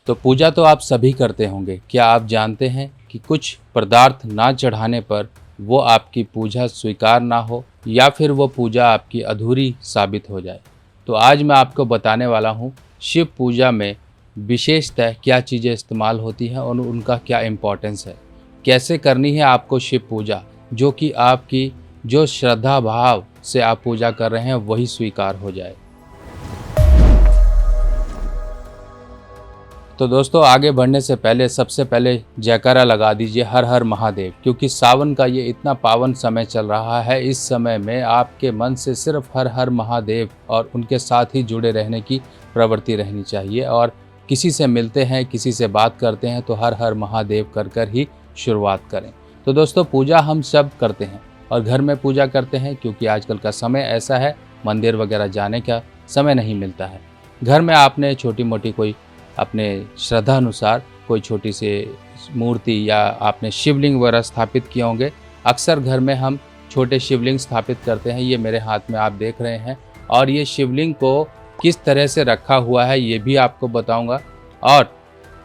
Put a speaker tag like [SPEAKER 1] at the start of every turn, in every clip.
[SPEAKER 1] तो पूजा तो आप सभी करते होंगे। क्या आप जानते हैं कि कुछ पदार्थ ना चढ़ाने पर वो आपकी पूजा स्वीकार ना हो या फिर वो पूजा आपकी अधूरी साबित हो जाए। तो आज मैं आपको बताने वाला हूँ शिव पूजा में विशेषतः क्या चीज़ें इस्तेमाल होती हैं और उनका क्या इम्पोर्टेंस है। कैसे करनी है आपको शिव पूजा, जो कि आपकी जो श्रद्धा भाव से आप पूजा कर रहे हैं वही स्वीकार हो जाए। तो दोस्तों, आगे बढ़ने से पहले सबसे पहले जयकारा लगा दीजिए हर हर महादेव, क्योंकि सावन का ये इतना पावन समय चल रहा है। इस समय में आपके मन से सिर्फ हर हर महादेव और उनके साथ ही जुड़े रहने की प्रवृत्ति रहनी चाहिए। और किसी से मिलते हैं, किसी से बात करते हैं तो हर हर महादेव कर कर ही शुरुआत करें। तो दोस्तों, पूजा हम सब करते हैं और घर में पूजा करते हैं, क्योंकि आजकल का समय ऐसा है मंदिर वगैरह जाने का समय नहीं मिलता है। घर में आपने छोटी मोटी कोई अपने श्रद्धा अनुसार कोई छोटी सी मूर्ति या आपने शिवलिंग वगैरह स्थापित किए होंगे। अक्सर घर में हम छोटे शिवलिंग स्थापित करते हैं। ये मेरे हाथ में आप देख रहे हैं, और ये शिवलिंग को किस तरह से रखा हुआ है ये भी आपको बताऊंगा। और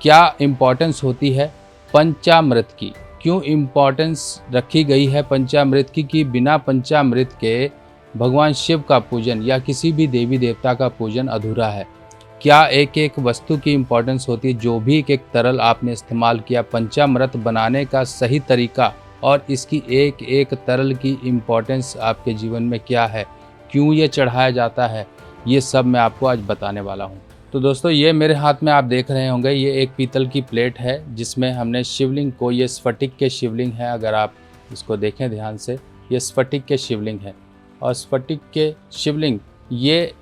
[SPEAKER 1] क्या इम्पोर्टेंस होती है पंचामृत की, क्यों इम्पोर्टेंस रखी गई है पंचामृत की, कि बिना पंचामृत के भगवान शिव का पूजन या किसी भी देवी देवता का पूजन अधूरा है। क्या एक एक वस्तु की इम्पोर्टेंस होती है, जो भी एक एक तरल आपने इस्तेमाल किया, पंचामृत बनाने का सही तरीका और इसकी एक एक तरल की इम्पोर्टेंस आपके जीवन में क्या है, क्यों ये चढ़ाया जाता है, ये सब मैं आपको आज बताने वाला हूँ। तो दोस्तों, ये मेरे हाथ में आप देख रहे होंगे, ये एक पीतल की प्लेट है जिसमें हमने शिवलिंग को, ये स्फटिक के शिवलिंग है। अगर आप इसको देखें ध्यान से, ये स्फटिक के शिवलिंग है और स्फटिक के शिवलिंग ये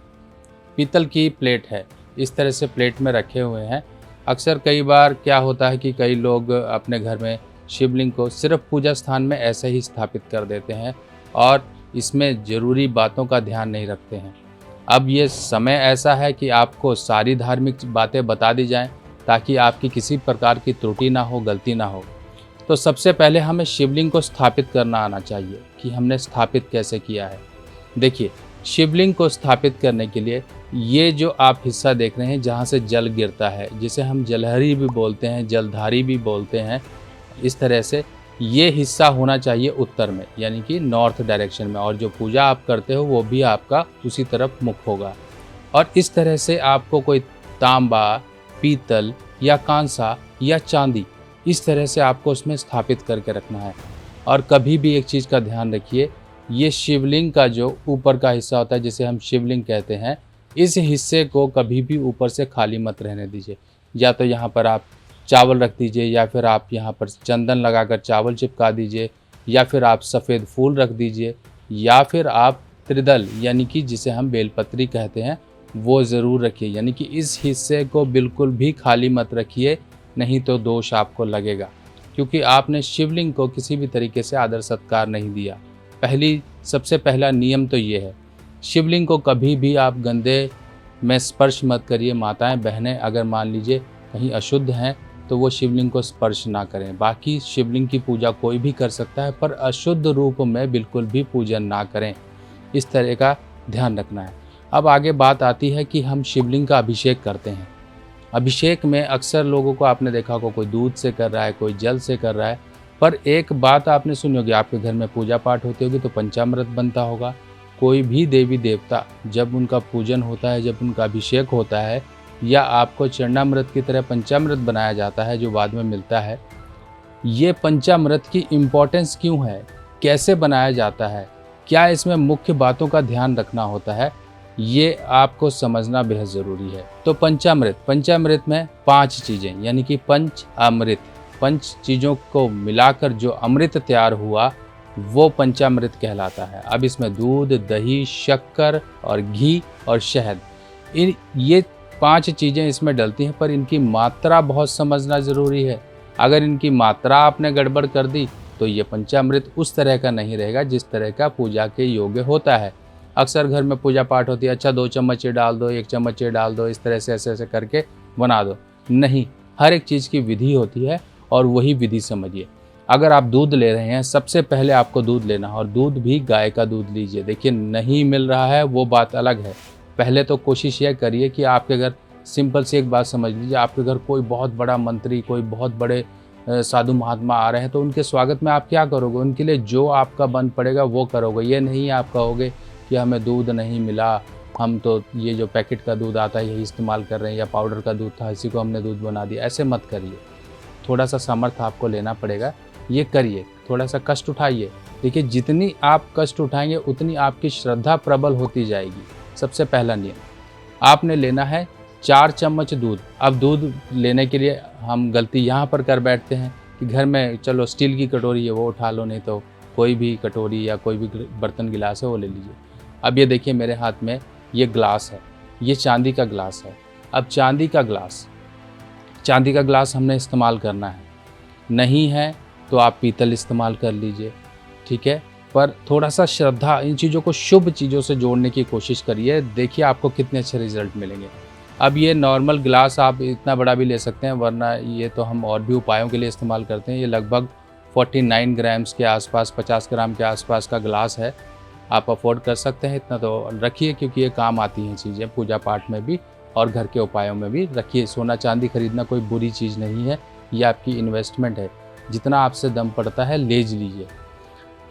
[SPEAKER 1] पीतल की प्लेट है। इस तरह से प्लेट में रखे हुए हैं। अक्सर कई बार क्या होता है कि कई लोग अपने घर में शिवलिंग को सिर्फ पूजा स्थान में ऐसे ही स्थापित कर देते हैं और इसमें ज़रूरी बातों का ध्यान नहीं रखते हैं। अब ये समय ऐसा है कि आपको सारी धार्मिक बातें बता दी जाएं, ताकि आपकी किसी प्रकार की त्रुटि ना हो, गलती ना हो। तो सबसे पहले हमें शिवलिंग को स्थापित करना आना चाहिए कि हमने स्थापित कैसे किया है। देखिए, शिवलिंग को स्थापित करने के लिए ये जो आप हिस्सा देख रहे हैं जहाँ से जल गिरता है, जिसे हम जलहरी भी बोलते हैं, जलधारी भी बोलते हैं, इस तरह से ये हिस्सा होना चाहिए उत्तर में, यानी कि नॉर्थ डायरेक्शन में। और जो पूजा आप करते हो वो भी आपका उसी तरफ मुख होगा। और इस तरह से आपको कोई तांबा, पीतल या कांसा या चांदी, इस तरह से आपको उसमें स्थापित करके रखना है। और कभी भी एक चीज़ का ध्यान रखिए, ये शिवलिंग का जो ऊपर का हिस्सा होता है जिसे हम शिवलिंग कहते हैं, इस हिस्से को कभी भी ऊपर से खाली मत रहने दीजिए। या तो यहाँ पर आप चावल रख दीजिए, या फिर आप यहाँ पर चंदन लगाकर चावल चिपका दीजिए, या फिर आप सफ़ेद फूल रख दीजिए, या फिर आप त्रिदल यानी कि जिसे हम बेलपत्री कहते हैं वो ज़रूर रखिए। यानी कि इस हिस्से को बिल्कुल भी खाली मत रखिए, नहीं तो दोष आपको लगेगा, क्योंकि आपने शिवलिंग को किसी भी तरीके से आदर सत्कार नहीं दिया। सबसे पहला नियम तो ये है, शिवलिंग को कभी भी आप गंदे में स्पर्श मत करिए। माताएं, बहनें अगर मान लीजिए कहीं अशुद्ध हैं तो वो शिवलिंग को स्पर्श ना करें। बाकी शिवलिंग की पूजा कोई भी कर सकता है, पर अशुद्ध रूप में बिल्कुल भी पूजन ना करें। इस तरह का ध्यान रखना है। अब आगे बात आती है कि हम शिवलिंग का अभिषेक करते हैं। अभिषेक में अक्सर लोगों को आपने देखा होगा, कोई दूध से कर रहा है, कोई जल से कर रहा है। पर एक बात आपने सुनी होगी, आपके घर में पूजा पाठ होती होगी तो पंचामृत बनता होगा। कोई भी देवी देवता जब उनका पूजन होता है, जब उनका अभिषेक होता है, या आपको चरणामृत की तरह पंचामृत बनाया जाता है जो बाद में मिलता है, ये पंचामृत की इम्पोर्टेंस क्यों है, कैसे बनाया जाता है, क्या इसमें मुख्य बातों का ध्यान रखना होता है, ये आपको समझना बेहद ज़रूरी है। तो पंचामृत में 5 चीज़ें, यानी कि पंच अमृत, 5 चीज़ों को मिलाकर जो अमृत तैयार हुआ वो पंचामृत कहलाता है। अब इसमें दूध, दही, शक्कर और घी और शहद, ये 5 चीज़ें इसमें डलती हैं, पर इनकी मात्रा बहुत समझना ज़रूरी है। अगर इनकी मात्रा आपने गड़बड़ कर दी तो ये पंचामृत उस तरह का नहीं रहेगा जिस तरह का पूजा के योग्य होता है। अक्सर घर में पूजा पाठ होती है, अच्छा 2 चम्मच ये डाल दो, 1 चम्मच ये डाल दो, इस तरह से ऐसे करके बना दो। नहीं, हर एक चीज़ की विधि होती है और वही विधि समझिए। अगर आप दूध ले रहे हैं, सबसे पहले आपको दूध लेना है, और दूध भी गाय का दूध लीजिए। देखिए, नहीं मिल रहा है वो बात अलग है, पहले तो कोशिश यह करिए कि आपके घर सिंपल सी एक बात समझ लीजिए, आपके घर कोई बहुत बड़ा मंत्री, कोई बहुत बड़े साधु महात्मा आ रहे हैं, तो उनके स्वागत में आप क्या करोगे? उनके लिए जो आपका बन पड़ेगा वो करोगे। ये नहीं आप कहोगे कि हमें दूध नहीं मिला, हम तो ये जो पैकेट का दूध आता है यही इस्तेमाल कर रहे हैं, या पाउडर का दूध था इसी को हमने दूध बना दिया। ऐसे मत करिए। थोड़ा सा सामर्थ्य आपको लेना पड़ेगा, ये करिए, थोड़ा सा कष्ट उठाइए। देखिए, जितनी आप कष्ट उठाएंगे उतनी आपकी श्रद्धा प्रबल होती जाएगी। सबसे पहला नियम, आपने लेना है 4 चम्मच दूध। अब दूध लेने के लिए हम गलती यहाँ पर कर बैठते हैं कि घर में चलो स्टील की कटोरी है वो उठा लो, नहीं तो कोई भी कटोरी या कोई भी बर्तन गिलास है वो ले लीजिए। अब ये देखिए मेरे हाथ में ये ग्लास है, ये चांदी का ग्लास है। अब चांदी का ग्लास हमने इस्तेमाल करना है। नहीं है तो आप पीतल इस्तेमाल कर लीजिए, ठीक है। पर थोड़ा सा श्रद्धा, इन चीज़ों को शुभ चीज़ों से जोड़ने की कोशिश करिए, देखिए आपको कितने अच्छे रिजल्ट मिलेंगे। अब ये नॉर्मल ग्लास आप इतना बड़ा भी ले सकते हैं, वरना ये तो हम और भी उपायों के लिए इस्तेमाल करते हैं। ये लगभग 49 ग्राम्स के आसपास, 50 ग्राम के आसपास का ग्लास है। आप अफोर्ड कर सकते हैं, इतना तो रखिए, क्योंकि ये काम आती हैं चीज़ें पूजा पाठ में भी और घर के उपायों में भी रखिए। सोना चांदी खरीदना कोई बुरी चीज़ नहीं है, ये आपकी इन्वेस्टमेंट है। जितना आपसे दम पड़ता है ले लीजिए।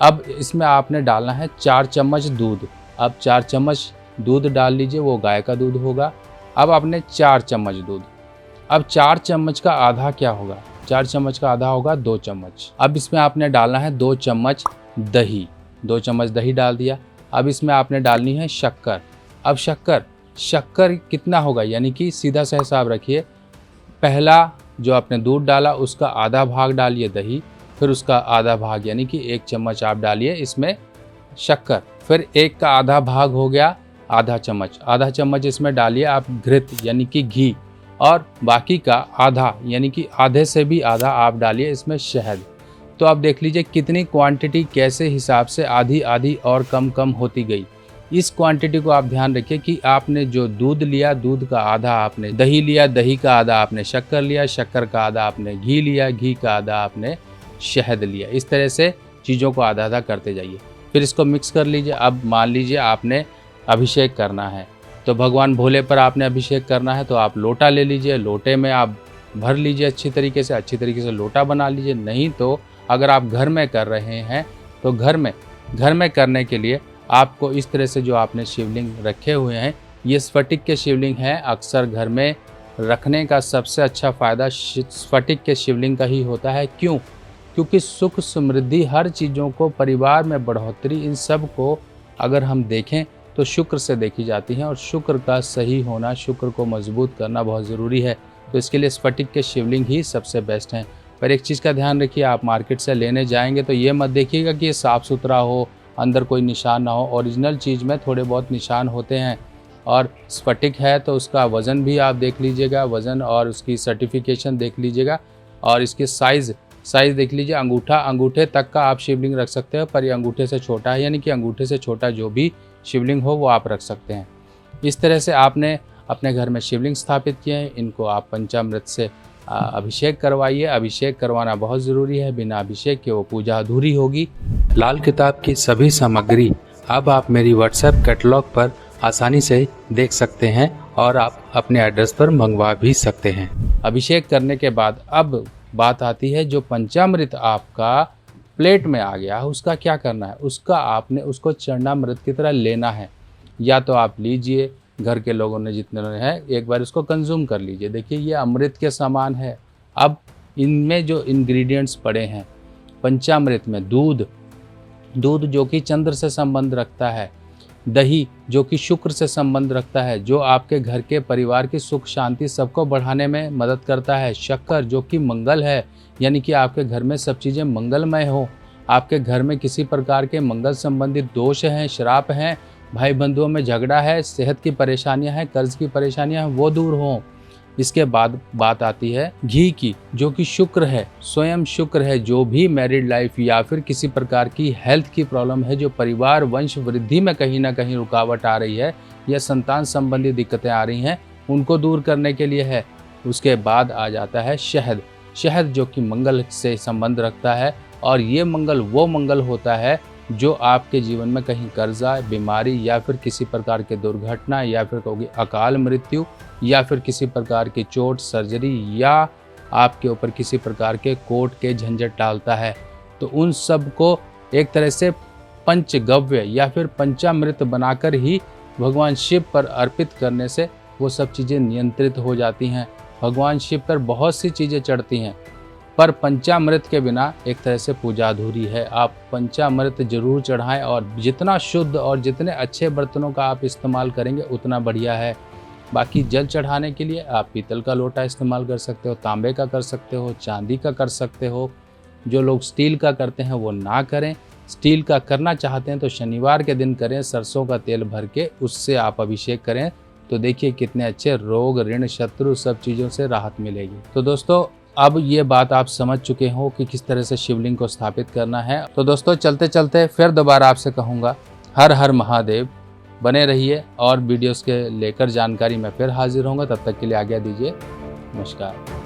[SPEAKER 1] अब इसमें आपने डालना है 4 चम्मच दूध। अब 4 चम्मच दूध डाल लीजिए, वो गाय का दूध होगा। अब आपने 4 चम्मच दूध, अब 4 चम्मच का आधा क्या होगा? 4 चम्मच का आधा होगा 2 चम्मच। अब इसमें आपने डालना है 2 चम्मच दही। 2 चम्मच दही डाल दिया। अब इसमें आपने डालनी है शक्कर। अब शक्कर कितना होगा? यानी कि सीधा सा हिसाब रखिए, पहला जो आपने दूध डाला उसका आधा भाग डालिए दही, फिर उसका आधा भाग यानी कि 1 चम्मच आप डालिए इसमें शक्कर, फिर 1 का आधा भाग हो गया आधा चम्मच इसमें डालिए आप घृत यानी कि घी, और बाकी का आधा यानी कि आधे से भी आधा आप डालिए इसमें शहद। तो आप देख लीजिए कितनी क्वांटिटी कैसे हिसाब से आधी आधी और कम कम होती गई। इस क्वांटिटी को आप ध्यान रखिए कि आपने जो दूध लिया, दूध का आधा आपने दही लिया, दही का आधा आपने शक्कर लिया, शक्कर का आधा आपने घी लिया, घी का आधा आपने शहद लिया। इस तरह से चीज़ों को आधा आधा करते जाइए, फिर इसको मिक्स कर लीजिए। अब मान लीजिए आपने अभिषेक करना है, तो भगवान भोले पर आपने अभिषेक करना है, तो आप लोटा ले लीजिए, लोटे में आप भर लीजिए अच्छी तरीके से लोटा बना लीजिए। नहीं तो अगर आप घर में कर रहे हैं तो घर में करने के लिए आपको इस तरह से जो आपने शिवलिंग रखे हुए हैं, ये स्फटिक के शिवलिंग हैं। अक्सर घर में रखने का सबसे अच्छा फ़ायदा स्फटिक के शिवलिंग का ही होता है। क्यों? क्योंकि सुख समृद्धि, हर चीज़ों को, परिवार में बढ़ोतरी, इन सब को अगर हम देखें तो शुक्र से देखी जाती हैं, और शुक्र का सही होना, शुक्र को मजबूत करना बहुत ज़रूरी है। तो इसके लिए स्फटिक के शिवलिंग ही सबसे बेस्ट हैं। पर एक चीज़ का ध्यान रखिए, आप मार्केट से लेने जाएंगे तो ये मत देखिएगा कि ये साफ़ सुथरा हो, अंदर कोई निशान ना हो। ओरिजिनल चीज़ में थोड़े बहुत निशान होते हैं, और स्फटिक है तो उसका वज़न भी आप देख लीजिएगा, वज़न और उसकी सर्टिफिकेशन देख लीजिएगा, और इसकी साइज़ देख लीजिए। अंगूठे तक का आप शिवलिंग रख सकते हो, पर ये अंगूठे से छोटा है, यानी कि अंगूठे से छोटा जो भी शिवलिंग हो वो आप रख सकते हैं। इस तरह से आपने अपने घर में शिवलिंग स्थापित किए हैं, इनको आप पंचामृत से अभिषेक करवाइए। अभिषेक करवाना बहुत ज़रूरी है, बिना अभिषेक के वो पूजा अधूरी होगी। लाल किताब की सभी सामग्री अब आप मेरी व्हाट्सएप कैटलॉग पर आसानी से देख सकते हैं, और आप अपने एड्रेस पर मंगवा भी सकते हैं। अभिषेक करने के बाद अब बात आती है, जो पंचामृत आपका प्लेट में आ गया उसका क्या करना है? उसको चरणामृत की तरह लेना है। या तो आप लीजिए, घर के लोगों ने जितने हैं एक बार उसको कंज्यूम कर लीजिए। देखिए ये अमृत के समान है। अब इनमें जो इंग्रेडिएंट्स पड़े हैं पंचामृत में, दूध जो कि चंद्र से संबंध रखता है, दही जो कि शुक्र से संबंध रखता है, जो आपके घर के परिवार की सुख शांति सबको बढ़ाने में मदद करता है, शक्कर जो कि मंगल है, यानी कि आपके घर में सब चीज़ें मंगलमय हो, आपके घर में किसी प्रकार के मंगल संबंधित दोष हैं, श्राप हैं, भाई बंधुओं में झगड़ा है, सेहत की परेशानियां हैं, कर्ज की परेशानियां हैं, वो दूर हों। इसके बाद बात आती है घी की, जो कि शुक्र है, स्वयं शुक्र है। जो भी मैरिड लाइफ या फिर किसी प्रकार की हेल्थ की प्रॉब्लम है, जो परिवार वंश वृद्धि में कहीं ना कहीं रुकावट आ रही है या संतान संबंधी दिक्कतें आ रही हैं, उनको दूर करने के लिए है। उसके बाद आ जाता है शहद जो कि मंगल से संबंध रखता है, और ये मंगल वो मंगल होता है जो आपके जीवन में कहीं कर्जा, बीमारी या फिर किसी प्रकार के दुर्घटना या फिर कहोगे अकाल मृत्यु या फिर किसी प्रकार की चोट, सर्जरी या आपके ऊपर किसी प्रकार के कोर्ट के झंझट डालता है, तो उन सब को एक तरह से पंचगव्य या फिर पंचामृत बनाकर ही भगवान शिव पर अर्पित करने से वो सब चीज़ें नियंत्रित हो जाती हैं। भगवान शिव पर बहुत सी चीज़ें चढ़ती हैं, पर पंचामृत के बिना एक तरह से पूजा अधूरी है। आप पंचामृत जरूर चढ़ाएं और जितना शुद्ध और जितने अच्छे बर्तनों का आप इस्तेमाल करेंगे उतना बढ़िया है। बाकी जल चढ़ाने के लिए आप पीतल का लोटा इस्तेमाल कर सकते हो, तांबे का कर सकते हो, चांदी का कर सकते हो। जो लोग स्टील का करते हैं वो ना करें। स्टील का करना चाहते हैं तो शनिवार के दिन करें, सरसों का तेल भर के उससे आप अभिषेक करें, तो देखिए कितने अच्छे रोग, ऋण, शत्रु सब चीज़ों से राहत मिलेगी। तो दोस्तों अब ये बात आप समझ चुके हो कि किस तरह से शिवलिंग को स्थापित करना है। तो दोस्तों चलते चलते फिर दोबारा आपसे कहूँगा, हर हर महादेव। बने रहिए और वीडियोस के लेकर जानकारी मैं फिर हाजिर होऊंगा। तब तक के लिए आज्ञा दीजिए। नमस्कार।